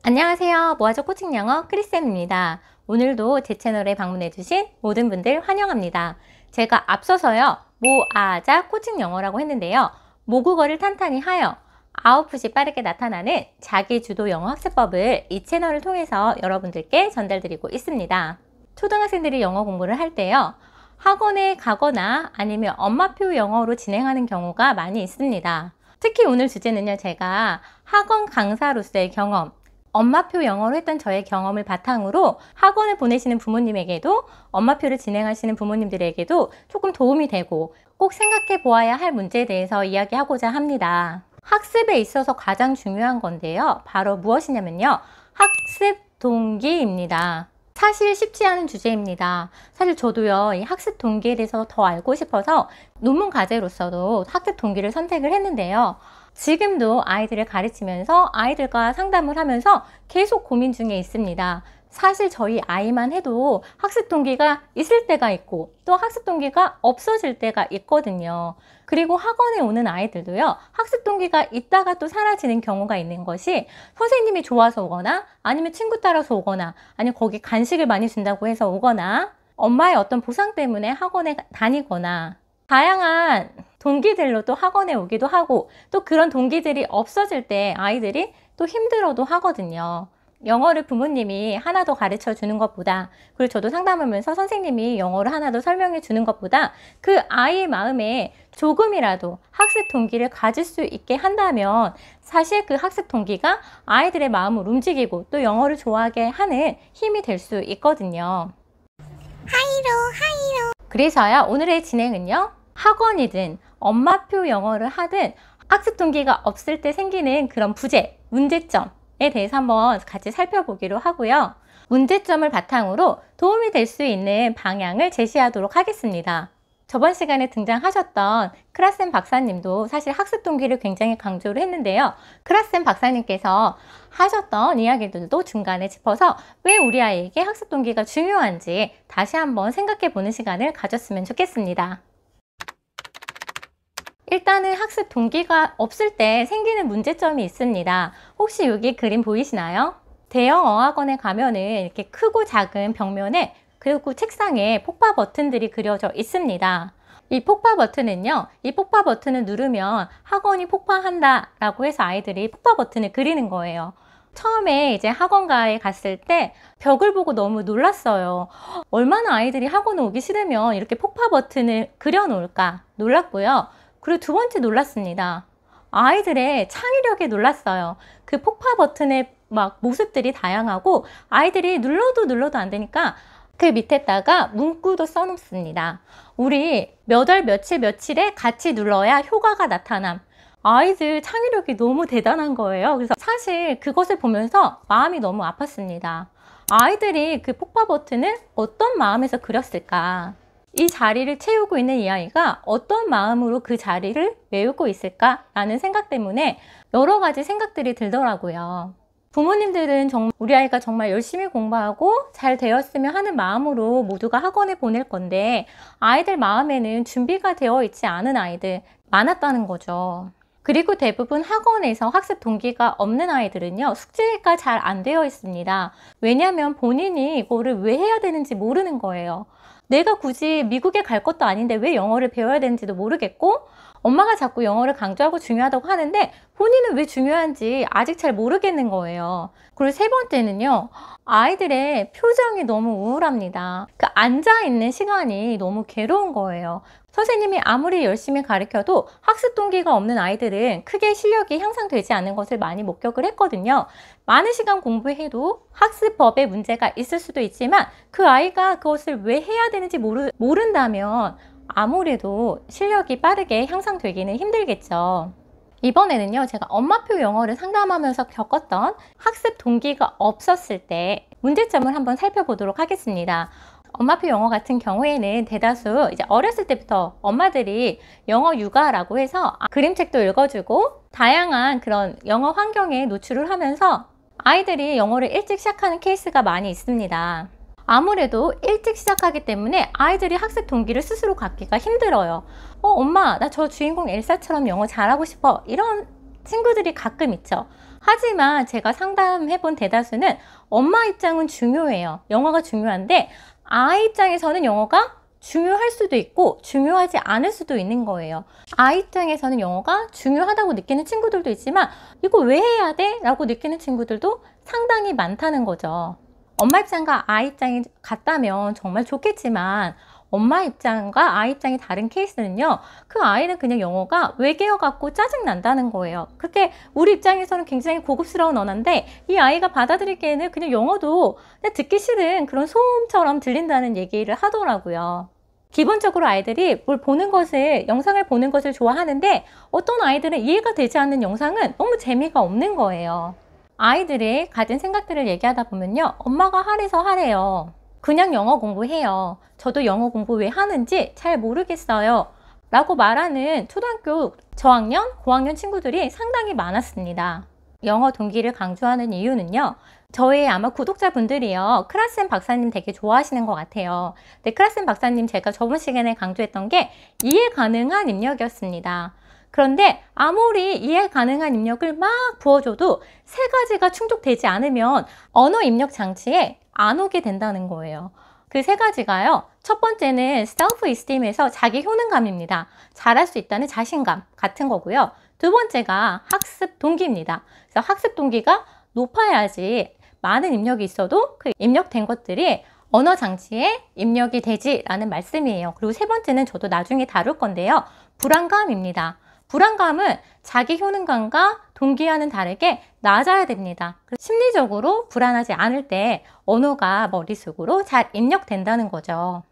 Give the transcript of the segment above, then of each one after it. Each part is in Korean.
안녕하세요. 모아족 코칭 영어 크리쌤입니다. 오늘도 제 채널에 방문해주신 모든 분들 환영합니다. 제가 앞서서요, 모아자 코칭 영어라고 했는데요. 모국어를 탄탄히 하여 아웃풋이 빠르게 나타나는 자기주도 영어 학습법을 이 채널을 통해서 여러분들께 전달드리고 있습니다. 초등학생들이 영어 공부를 할 때요, 학원에 가거나 아니면 엄마표 영어로 진행하는 경우가 많이 있습니다. 특히 오늘 주제는요, 제가 학원 강사로서의 경험, 엄마표 영어로 했던 저의 경험을 바탕으로 학원을 보내시는 부모님에게도, 엄마표를 진행하시는 부모님들에게도 조금 도움이 되고 꼭 생각해 보아야 할 문제에 대해서 이야기하고자 합니다. 학습에 있어서 가장 중요한 건데요, 바로 무엇이냐면요, 학습 동기입니다. 사실 쉽지 않은 주제입니다. 사실 저도요, 이 학습 동기에 대해서 더 알고 싶어서 논문 과제로서도 학습 동기를 선택을 했는데요. 지금도 아이들을 가르치면서 아이들과 상담을 하면서 계속 고민 중에 있습니다. 사실 저희 아이만 해도 학습 동기가 있을 때가 있고 또 학습 동기가 없어질 때가 있거든요. 그리고 학원에 오는 아이들도요, 학습 동기가 있다가 또 사라지는 경우가 있는 것이 선생님이 좋아서 오거나 아니면 친구 따라서 오거나 아니면 거기 간식을 많이 준다고 해서 오거나 엄마의 어떤 보상 때문에 학원에 다니거나 다양한 동기들로 또 학원에 오기도 하고, 또 그런 동기들이 없어질 때 아이들이 또 힘들어도 하거든요. 영어를 부모님이 하나 더 가르쳐 주는 것보다, 그리고 저도 상담하면서 선생님이 영어를 하나 더 설명해 주는 것보다 그 아이의 마음에 조금이라도 학습 동기를 가질 수 있게 한다면 사실 그 학습 동기가 아이들의 마음을 움직이고 또 영어를 좋아하게 하는 힘이 될 수 있거든요. 그래서요, 오늘의 진행은요, 학원이든 엄마표 영어를 하든 학습 동기가 없을 때 생기는 그런 부재, 문제점에 대해서 한번 같이 살펴보기로 하고요. 문제점을 바탕으로 도움이 될 수 있는 방향을 제시하도록 하겠습니다. 저번 시간에 등장하셨던 크라센 박사님도 사실 학습 동기를 굉장히 강조를 했는데요. 크라센 박사님께서 하셨던 이야기들도 중간에 짚어서 왜 우리 아이에게 학습 동기가 중요한지 다시 한번 생각해 보는 시간을 가졌으면 좋겠습니다. 일단은 학습 동기가 없을 때 생기는 문제점이 있습니다. 혹시 여기 그림 보이시나요? 대형 어학원에 가면은 이렇게 크고 작은 벽면에 그리고 책상에 폭파 버튼들이 그려져 있습니다. 이 폭파 버튼은요, 이 폭파 버튼을 누르면 학원이 폭파한다 라고 해서 아이들이 폭파 버튼을 그리는 거예요. 처음에 이제 학원가에 갔을 때 벽을 보고 너무 놀랐어요. 얼마나 아이들이 학원 오기 싫으면 이렇게 폭파 버튼을 그려 놓을까 놀랐고요. 그리고 두 번째 놀랐습니다. 아이들의 창의력에 놀랐어요. 그 폭파 버튼의 막 모습들이 다양하고 아이들이 눌러도 안 되니까 그 밑에다가 문구도 써놓습니다. 우리 몇 월 며칠에 같이 눌러야 효과가 나타남. 아이들 창의력이 너무 대단한 거예요. 그래서 사실 그것을 보면서 마음이 너무 아팠습니다. 아이들이 그 폭파 버튼을 어떤 마음에서 그렸을까? 이 자리를 채우고 있는 이 아이가 어떤 마음으로 그 자리를 메우고 있을까라는 생각 때문에 여러 가지 생각들이 들더라고요. 부모님들은 우리 아이가 정말 열심히 공부하고 잘 되었으면 하는 마음으로 모두가 학원에 보낼 건데 아이들 마음에는 준비가 되어 있지 않은 아이들 많았다는 거죠. 그리고 대부분 학원에서 학습 동기가 없는 아이들은요, 숙제가 잘 안 되어 있습니다. 왜냐하면 본인이 이거를 왜 해야 되는지 모르는 거예요. 내가 굳이 미국에 갈 것도 아닌데 왜 영어를 배워야 되는지도 모르겠고, 엄마가 자꾸 영어를 강조하고 중요하다고 하는데 본인은 왜 중요한지 아직 잘 모르겠는 거예요. 그리고 세 번째는요, 아이들의 표정이 너무 우울합니다. 그 앉아있는 시간이 너무 괴로운 거예요. 선생님이 아무리 열심히 가르쳐도 학습 동기가 없는 아이들은 크게 실력이 향상되지 않는 것을 많이 목격을 했거든요. 많은 시간 공부해도 학습법에 문제가 있을 수도 있지만 그 아이가 그것을 왜 해야 되는지 모른다면 아무래도 실력이 빠르게 향상되기는 힘들겠죠. 이번에는요, 제가 엄마표 영어를 상담하면서 겪었던 학습 동기가 없었을 때 문제점을 한번 살펴보도록 하겠습니다. 엄마표 영어 같은 경우에는 대다수 이제 어렸을 때부터 엄마들이 영어 육아라고 해서 그림책도 읽어주고 다양한 그런 영어 환경에 노출을 하면서 아이들이 영어를 일찍 시작하는 케이스가 많이 있습니다. 아무래도 일찍 시작하기 때문에 아이들이 학습 동기를 스스로 갖기가 힘들어요. 엄마, 나 저 주인공 엘사처럼 영어 잘하고 싶어. 이런 친구들이 가끔 있죠. 하지만 제가 상담해본 대다수는 엄마 입장은 중요해요. 영어가 중요한데 아이 입장에서는 영어가 중요할 수도 있고 중요하지 않을 수도 있는 거예요. 아이 입장에서는 영어가 중요하다고 느끼는 친구들도 있지만 이거 왜 해야 돼? 라고 느끼는 친구들도 상당히 많다는 거죠. 엄마 입장과 아이 입장이 같다면 정말 좋겠지만 엄마 입장과 아이 입장이 다른 케이스는요, 그 아이는 그냥 영어가 외계어 같고 짜증 난다는 거예요. 그렇게 우리 입장에서는 굉장히 고급스러운 언어인데 이 아이가 받아들이기에는 그냥 영어도 그냥 듣기 싫은 그런 소음처럼 들린다는 얘기를 하더라고요. 기본적으로 아이들이 뭘 보는 것을, 영상을 보는 것을 좋아하는데 어떤 아이들은 이해가 되지 않는 영상은 너무 재미가 없는 거예요. 아이들이 가진 생각들을 얘기하다 보면요, 엄마가 하래서 하래요. 그냥 영어 공부해요. 저도 영어 공부 왜 하는지 잘 모르겠어요. 라고 말하는 초등학교 저학년, 고학년 친구들이 상당히 많았습니다. 영어 동기를 강조하는 이유는요, 저희 아마 구독자분들이요, 크라센 박사님 되게 좋아하시는 것 같아요. 근데 크라센 박사님 제가 저번 시간에 강조했던 게 이해 가능한 입력이었습니다. 그런데 아무리 이해 가능한 입력을 막 부어줘도 세 가지가 충족되지 않으면 언어 입력 장치에 안 오게 된다는 거예요. 그 세 가지가요, 첫 번째는 self esteem에서 자기 효능감입니다. 잘할 수 있다는 자신감 같은 거고요. 두 번째가 학습 동기입니다. 그래서 학습 동기가 높아야지 많은 입력이 있어도 그 입력된 것들이 언어 장치에 입력이 되지라는 말씀이에요. 그리고 세 번째는 저도 나중에 다룰 건데요, 불안감입니다. 불안감은 자기 효능감과 동기와는 다르게 낮아야 됩니다. 심리적으로 불안하지 않을 때 언어가 머릿속으로 잘 입력된다는 거죠.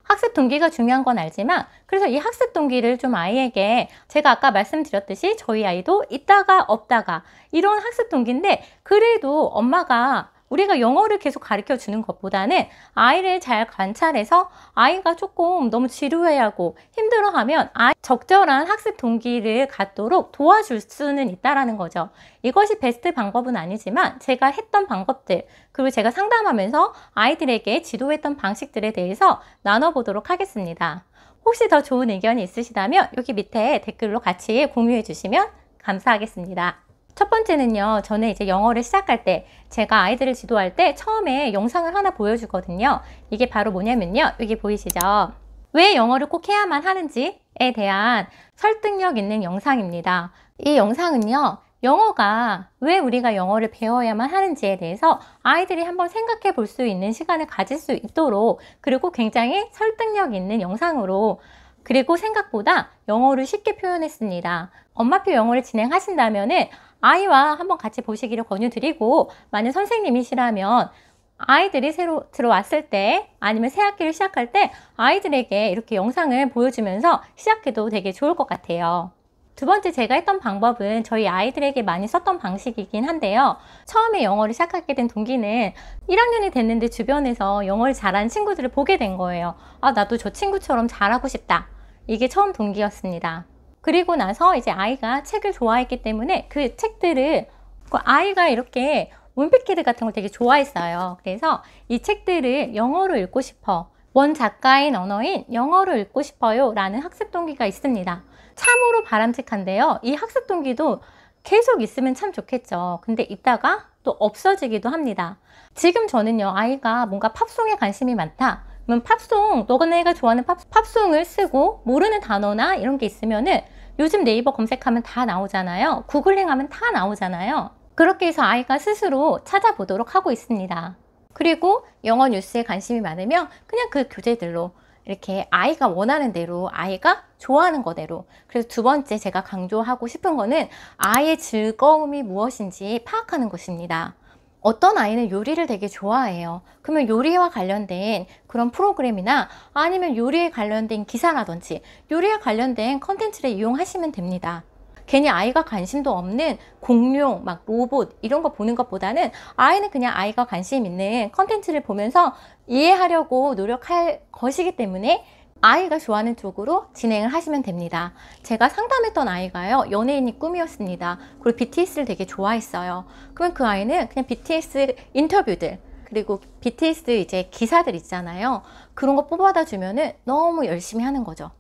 학습 동기가 중요한 건 알지만, 그래서 이 학습 동기를 좀 아이에게, 제가 아까 말씀드렸듯이 저희 아이도 있다가 없다가 이런 학습 동기인데, 그래도 엄마가 우리가 영어를 계속 가르쳐 주는 것보다는 아이를 잘 관찰해서 아이가 조금 너무 지루해하고 힘들어하면 적절한 학습 동기를 갖도록 도와줄 수는 있다라는 거죠. 이것이 베스트 방법은 아니지만 제가 했던 방법들, 그리고 제가 상담하면서 아이들에게 지도했던 방식들에 대해서 나눠보도록 하겠습니다. 혹시 더 좋은 의견이 있으시다면 여기 밑에 댓글로 같이 공유해 주시면 감사하겠습니다. 첫 번째는요, 저는 이제 영어를 시작할 때, 제가 아이들을 지도할 때 처음에 영상을 하나 보여주거든요. 이게 바로 뭐냐면요, 여기 보이시죠? 왜 영어를 꼭 해야만 하는지에 대한 설득력 있는 영상입니다. 이 영상은요, 영어가 왜 우리가 영어를 배워야만 하는지에 대해서 아이들이 한번 생각해 볼 수 있는 시간을 가질 수 있도록, 그리고 굉장히 설득력 있는 영상으로, 그리고 생각보다 영어를 쉽게 표현했습니다. 엄마표 영어를 진행하신다면은 아이와 한번 같이 보시기를 권유드리고, 만약 선생님이시라면 아이들이 새로 들어왔을 때 아니면 새 학기를 시작할 때 아이들에게 이렇게 영상을 보여주면서 시작해도 되게 좋을 것 같아요. 두 번째 제가 했던 방법은 저희 아이들에게 많이 썼던 방식이긴 한데요. 처음에 영어를 시작하게 된 동기는 1학년이 됐는데 주변에서 영어를 잘하는 친구들을 보게 된 거예요. 아, 나도 저 친구처럼 잘하고 싶다. 이게 처음 동기였습니다. 그리고 나서 이제 아이가 책을 좋아했기 때문에 그 책들을, 아이가 이렇게 원피키드 같은 걸 되게 좋아했어요. 그래서 이 책들을 영어로 읽고 싶어, 원 작가인 언어인 영어로 읽고 싶어요 라는 학습 동기가 있습니다. 참으로 바람직한데요, 이 학습 동기도 계속 있으면 참 좋겠죠. 근데 있다가 또 없어지기도 합니다. 지금 저는요, 아이가 뭔가 팝송에 관심이 많다, 그러면 팝송, 너네가 좋아하는 팝송을 쓰고 모르는 단어나 이런 게 있으면은 요즘 네이버 검색하면 다 나오잖아요. 구글링 하면 다 나오잖아요. 그렇게 해서 아이가 스스로 찾아보도록 하고 있습니다. 그리고 영어 뉴스에 관심이 많으면 그냥 그 교재들로 이렇게 아이가 원하는 대로, 아이가 좋아하는 거대로. 그래서 두 번째 제가 강조하고 싶은 거는 아이의 즐거움이 무엇인지 파악하는 것입니다. 어떤 아이는 요리를 되게 좋아해요. 그러면 요리와 관련된 그런 프로그램이나 아니면 요리에 관련된 기사라든지 요리에 관련된 컨텐츠를 이용하시면 됩니다. 괜히 아이가 관심도 없는 공룡, 막 로봇 이런 거 보는 것보다는 아이는 그냥 아이가 관심 있는 컨텐츠를 보면서 이해하려고 노력할 것이기 때문에 아이가 좋아하는 쪽으로 진행을 하시면 됩니다. 제가 상담했던 아이가요, 연예인이 꿈이었습니다. 그리고 BTS를 되게 좋아했어요. 그러면 그 아이는 그냥 BTS 인터뷰들, 그리고 BTS 이제 기사들 있잖아요. 그런 거 뽑아다 주면은 너무 열심히 하는 거죠.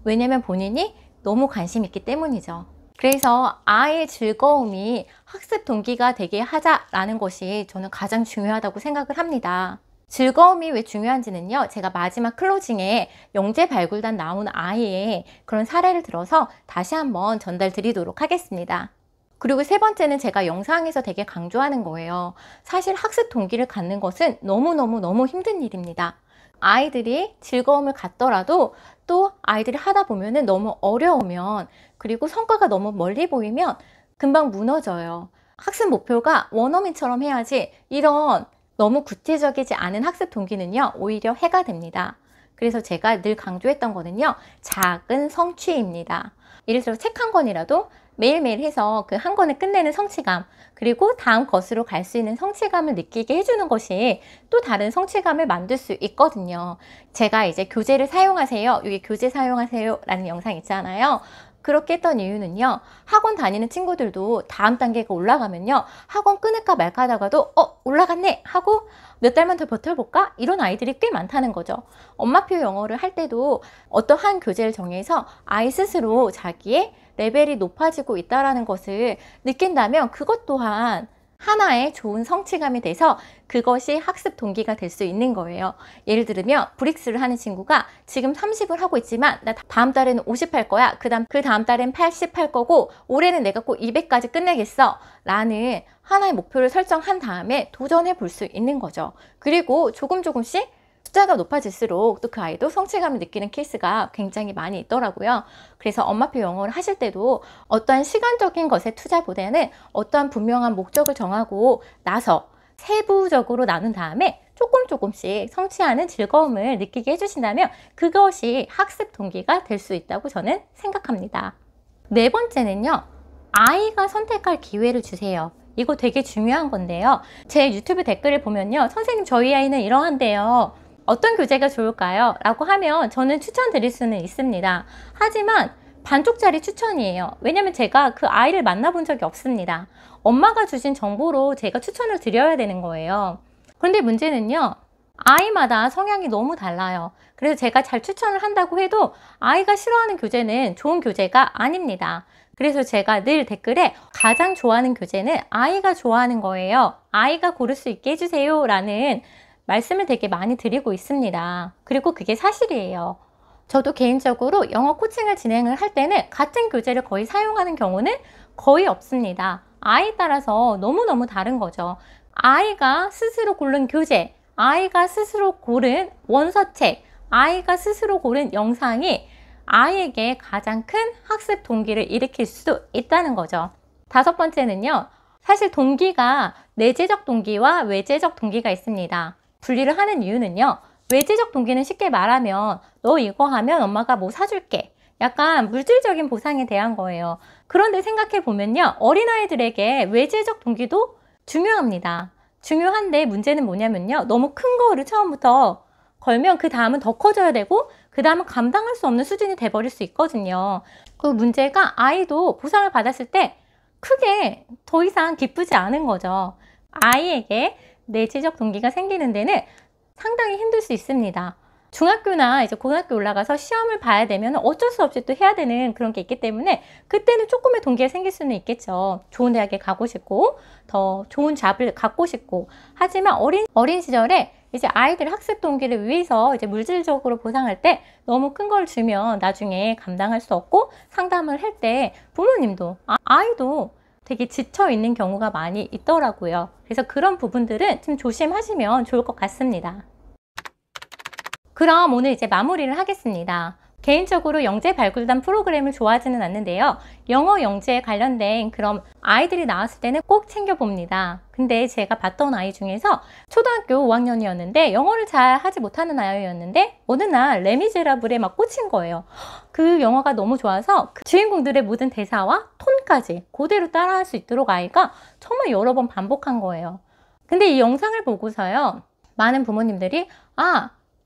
왜냐면 본인이 너무 관심 있기 때문이죠. 그래서 아이의 즐거움이 학습 동기가 되게 하자라는 것이 저는 가장 중요하다고 생각을 합니다. 즐거움이 왜 중요한지는요, 제가 마지막 클로징에 영재 발굴단 나온 아이의 그런 사례를 들어서 다시 한번 전달 드리도록 하겠습니다. 그리고 세 번째는 제가 영상에서 되게 강조하는 거예요. 사실 학습 동기를 갖는 것은 너무너무 힘든 일입니다. 아이들이 즐거움을 갖더라도 또 아이들이 하다 보면은 너무 어려우면, 그리고 성과가 너무 멀리 보이면 금방 무너져요. 학습 목표가 원어민처럼 해야지 이런 너무 구체적이지 않은 학습 동기는요, 오히려 해가 됩니다. 그래서 제가 늘 강조했던 거는요, 작은 성취입니다. 예를 들어 책 한 권이라도 매일매일 해서 그 한 권을 끝내는 성취감, 그리고 다음 것으로 갈 수 있는 성취감을 느끼게 해주는 것이 또 다른 성취감을 만들 수 있거든요. 제가 이제 교재를 사용하세요, 여기 교재 사용하세요 라는 영상 있잖아요. 그렇게 했던 이유는요, 학원 다니는 친구들도 다음 단계가 올라가면요, 학원 끊을까 말까 하다가도 올라갔네 하고 몇 달만 더 버텨볼까? 이런 아이들이 꽤 많다는 거죠. 엄마표 영어를 할 때도 어떠한 교재를 정해서 아이 스스로 자기의 레벨이 높아지고 있다는 것을 느낀다면 그것 또한 하나의 좋은 성취감이 돼서 그것이 학습 동기가 될 수 있는 거예요. 예를 들면 브릭스를 하는 친구가 지금 30을 하고 있지만 나 다음 달에는 50 할 거야, 그 다음 달엔 80 할 거고 올해는 내가 꼭 200까지 끝내겠어 라는 하나의 목표를 설정한 다음에 도전해 볼 수 있는 거죠. 그리고 조금씩 숫자가 높아질수록 또 그 아이도 성취감을 느끼는 케이스가 굉장히 많이 있더라고요. 그래서 엄마표 영어를 하실 때도 어떠한 시간적인 것에 투자보다는 어떠한 분명한 목적을 정하고 나서 세부적으로 나눈 다음에 조금씩 성취하는 즐거움을 느끼게 해주신다면 그것이 학습 동기가 될 수 있다고 저는 생각합니다. 네 번째는요, 아이가 선택할 기회를 주세요. 이거 되게 중요한 건데요, 제 유튜브 댓글을 보면요, 선생님 저희 아이는 이러한데요, 어떤 교재가 좋을까요? 라고 하면 저는 추천드릴 수는 있습니다. 하지만 반쪽짜리 추천이에요. 왜냐면 제가 그 아이를 만나본 적이 없습니다. 엄마가 주신 정보로 제가 추천을 드려야 되는 거예요. 그런데 문제는요, 아이마다 성향이 너무 달라요. 그래서 제가 잘 추천을 한다고 해도 아이가 싫어하는 교재는 좋은 교재가 아닙니다. 그래서 제가 늘 댓글에 가장 좋아하는 교재는 아이가 좋아하는 거예요, 아이가 고를 수 있게 해주세요 라는 말씀을 되게 많이 드리고 있습니다. 그리고 그게 사실이에요. 저도 개인적으로 영어 코칭을 진행을 할 때는 같은 교재를 거의 사용하는 경우는 거의 없습니다. 아이에 따라서 너무너무 다른 거죠. 아이가 스스로 고른 교재, 아이가 스스로 고른 원서책, 아이가 스스로 고른 영상이 아이에게 가장 큰 학습 동기를 일으킬 수 있다는 거죠. 다섯 번째는요, 사실 동기가 내재적 동기와 외재적 동기가 있습니다. 분리를 하는 이유는요, 외재적 동기는 쉽게 말하면 너 이거 하면 엄마가 뭐 사줄게, 약간 물질적인 보상에 대한 거예요. 그런데 생각해 보면요, 어린아이들에게 외재적 동기도 중요합니다. 중요한데 문제는 뭐냐면요, 너무 큰 거를 처음부터 걸면 그 다음은 더 커져야 되고 그 다음은 감당할 수 없는 수준이 돼버릴 수 있거든요. 그 문제가 아이도 보상을 받았을 때 크게 더 이상 기쁘지 않은 거죠. 아이에게 내재적 동기가 생기는 데는 상당히 힘들 수 있습니다. 중학교나 이제 고등학교 올라가서 시험을 봐야 되면 어쩔 수 없이 또 해야 되는 그런 게 있기 때문에 그때는 조금의 동기가 생길 수는 있겠죠. 좋은 대학에 가고 싶고 더 좋은 잡을 갖고 싶고. 하지만 어린 시절에 이제 아이들 학습 동기를 위해서 이제 물질적으로 보상할 때 너무 큰 걸 주면 나중에 감당할 수 없고, 상담을 할 때 부모님도 아이도 되게 지쳐 있는 경우가 많이 있더라고요. 그래서 그런 부분들은 좀 조심하시면 좋을 것 같습니다. 그럼 오늘 이제 마무리를 하겠습니다. 개인적으로 영재 발굴단 프로그램을 좋아하지는 않는데요, 영어 영재에 관련된 그런 아이들이 나왔을 때는 꼭 챙겨봅니다. 근데 제가 봤던 아이 중에서 초등학교 5학년이었는데 영어를 잘 하지 못하는 아이였는데 어느 날 레미제라블에 막 꽂힌 거예요. 그 영화가 너무 좋아서 그 주인공들의 모든 대사와 톤까지 그대로 따라할 수 있도록 아이가 정말 여러 번 반복한 거예요. 근데 이 영상을 보고서요, 많은 부모님들이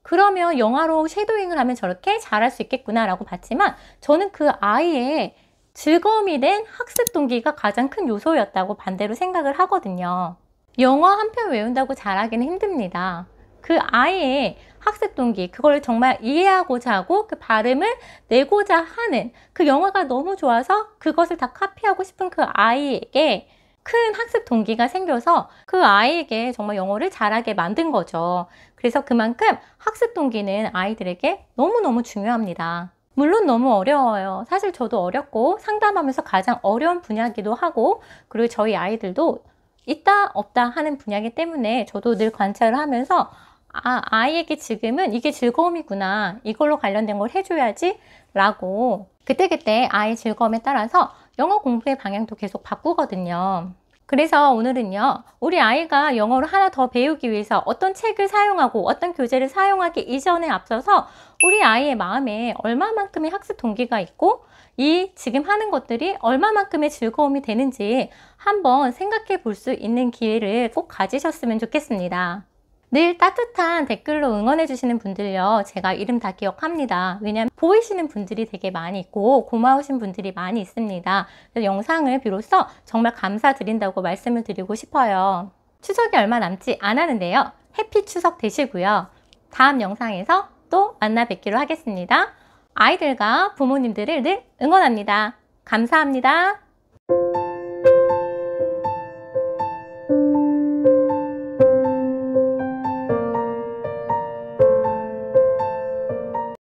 그러면 영화로 쉐도잉을 하면 저렇게 잘할 수 있겠구나 라고 봤지만, 저는 그 아이의 즐거움이 된 학습 동기가 가장 큰 요소였다고 반대로 생각을 하거든요. 영어 한 편 외운다고 잘하기는 힘듭니다. 그 아이의 학습 동기, 그걸 정말 이해하고자 하고 그 발음을 내고자 하는 그 영어가 너무 좋아서 그것을 다 카피하고 싶은 그 아이에게 큰 학습 동기가 생겨서 그 아이에게 정말 영어를 잘하게 만든 거죠. 그래서 그만큼 학습 동기는 아이들에게 너무너무 중요합니다. 물론 너무 어려워요. 사실 저도 어렵고 상담하면서 가장 어려운 분야이기도 하고, 그리고 저희 아이들도 있다 없다 하는 분야이기 때문에 저도 늘 관찰을 하면서 아이에게 지금은 이게 즐거움이구나, 이걸로 관련된 걸 해줘야지 라고 그때그때 아이의 즐거움에 따라서 영어 공부의 방향도 계속 바꾸거든요. 그래서 오늘은요, 우리 아이가 영어를 하나 더 배우기 위해서 어떤 책을 사용하고 어떤 교재를 사용하기 이전에 앞서서 우리 아이의 마음에 얼마만큼의 학습 동기가 있고 이 지금 하는 것들이 얼마만큼의 즐거움이 되는지 한번 생각해 볼 수 있는 기회를 꼭 가지셨으면 좋겠습니다. 늘 따뜻한 댓글로 응원해 주시는 분들요, 제가 이름 다 기억합니다. 왜냐하면 보이시는 분들이 되게 많이 있고 고마우신 분들이 많이 있습니다. 그래서 영상을 비로소 정말 감사드린다고 말씀을 드리고 싶어요. 추석이 얼마 남지 않았는데요, 해피 추석 되시고요. 다음 영상에서 또 만나 뵙기로 하겠습니다. 아이들과 부모님들을 늘 응원합니다. 감사합니다.